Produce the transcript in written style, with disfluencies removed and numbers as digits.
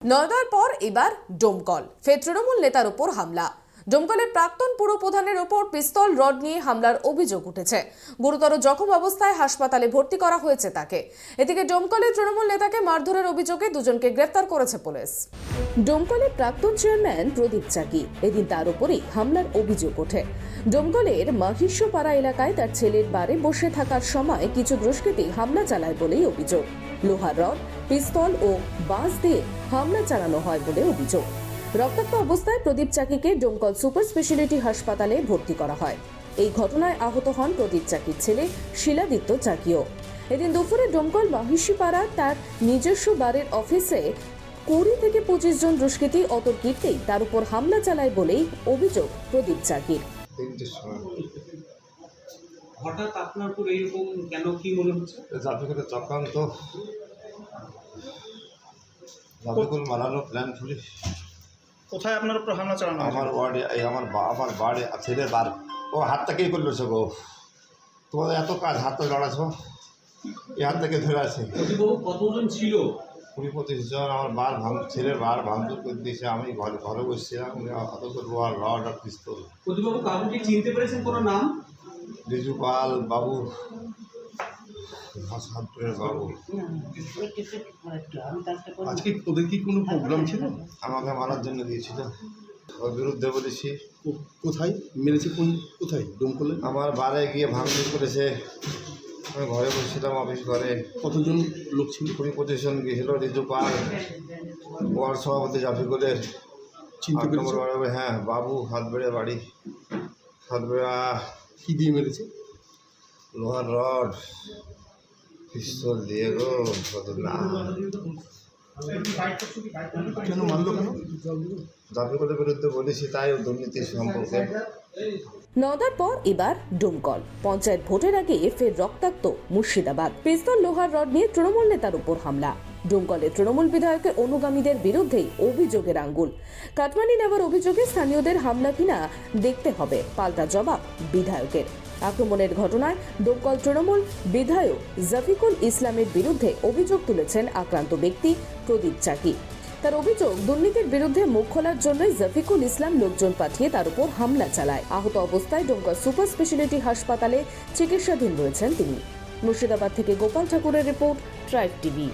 নয়দার পর এবার ডোমকল ফের তৃণমূল নেতার উপর হামলা। ডোমকলের প্রাক্তন পুর প্রধানের ওপর পিস্তল রড নিয়ে হামলার অভিযোগ উঠেছে। গুরুতর জখম অবস্থায় হাসপাতালে ভর্তি করা হয়েছে তাকে। এদিকে ডোমকলের তৃণমূল নেতাকে মারধরের অভিযোগে দুজনকে গ্রেফতার করেছে পুলিশ। ডোমকলের প্রাক্তন চেয়ারম্যান প্রদীপ চাকি, এদিন তার উপরই হামলার অভিযোগ ওঠে। ডোমকলের মাহিষ্যপাড়া এলাকায় তার ছেলের বাড়ি বসে থাকার সময় কিছু দুষ্কৃতী হামলা চালায় বলেই অভিযোগ। লোহার রড, পিস্তল ও বাঁশ দিয়ে হামলা চালানো হয় বলে অভিযোগ। রক্তাক্ত অবস্থায় প্রদীপ চাকিকে ডোমকল সুপার স্পেশালিটি হাসপাতালে ভর্তি করা হয়। এই ঘটনায় আহত হন প্রদীপ চাকির ছেলে শিলাদিত্য চাকিও। এদিন দুপুরে ডোমকল মাহিষ্যপাড়া তার নিজস্ব বাড়ির অফিসে 20 থেকে 25 জন দুষ্কৃতী অতর্কিতেই তার উপর হামলা চালায় বলেই অভিযোগ প্রদীপ চাকির। হঠাৎ আপনার উপর এইরকম কেন, কি মনে হচ্ছে? জাফিকুলের চক্রান্ত, জাফিকুল মারানোর প্ল্যান পুলিশ। কোথায় আপনার উপর হামলা চালানো হয়েছে? আমার ওয়ার্ডে, আমার বাড়ি ছেলের বার। ও হাত থেকেই করলো সে গো, তোমাদের এত কাজ হাতে লড়াছো, এই হাত থেকে ধরে আছে। কতজন ছিল? 20-25 জন। আমার ছেলের বার ভাঙচুর করে দিয়েছে। আমি ঘরে বসছিলাম, অত লোহার রড আর পিস্তল। প্রদীপবাবু কাউকে চিনতে পেরেছেন কোনো নাম? রিজু পাল বাবু, বাবু। আজকে ওদের কি কোনো প্রোগ্রাম ছিল? আমাকে মারার জন্য দিয়েছিল, ওর বিরুদ্ধে বলেছি। কোথায় মেরেছে? কোথায়? ডোমকলে? আমার বারে গিয়ে ভাঙচুর করেছে। আমি ঘরে বসছিলাম, অফিস ঘরে। কতজন লোক ছিল? 20-25 জন গিয়েছিল। রিজু পাল, ওয়ার্ড সভাপতি জাফিকুলের, চিনতে 8 নম্বর পেরেছে? ওয়ার্ডে। হ্যাঁ, বাবু হাতবেড়ে বাড়ি, হাতবেড়া। কি দিয়ে মেরেছে? লোহার রড, পিস্তল দিয়ে গো। না, কেন মারলো কেন? জাফিকুলের বিরুদ্ধে বলেছি, তাই দুর্নীতি সম্পর্কে। নয়দার পর এবার ডোমকল পঞ্চায়েত ভোটের আগে ফের রক্তাক্ত মুর্শিদাবাদ। পিস্তল লোহার রড নিয়ে তৃণমূল নেতার উপর হামলা। ডোমকলের তৃণমূল বিধায়কের অনুগামীদের বিরুদ্ধেই অভিযোগের আঙ্গুল। কাটমানি নেওয়ার অভিযোগে স্থানীয়দের হামলা কিনা দেখতে হবে, পাল্টা জবাব বিধায়কের। আক্রমণের ঘটনায় ডোমকল তৃণমূল বিধায়ক জাফিকুল ইসলামের বিরুদ্ধে অভিযোগ তুলেছেন আক্রান্ত ব্যক্তি প্রদীপ চাকি। তার অভিযোগ, দুর্নীতির বিরুদ্ধে মুখ খোলার জন্যই জাফিকুল ইসলাম লোকজন পাঠিয়ে তার উপর হামলা চালায়। আহত অবস্থায় ডোমকল সুপার স্পেশালিটি হাসপাতালে চিকিৎসাধীন রয়েছেন তিনি। মুর্শিদাবাদ থেকে গোপাল ঠাকুরের রিপোর্ট, ট্রাইব টিভি।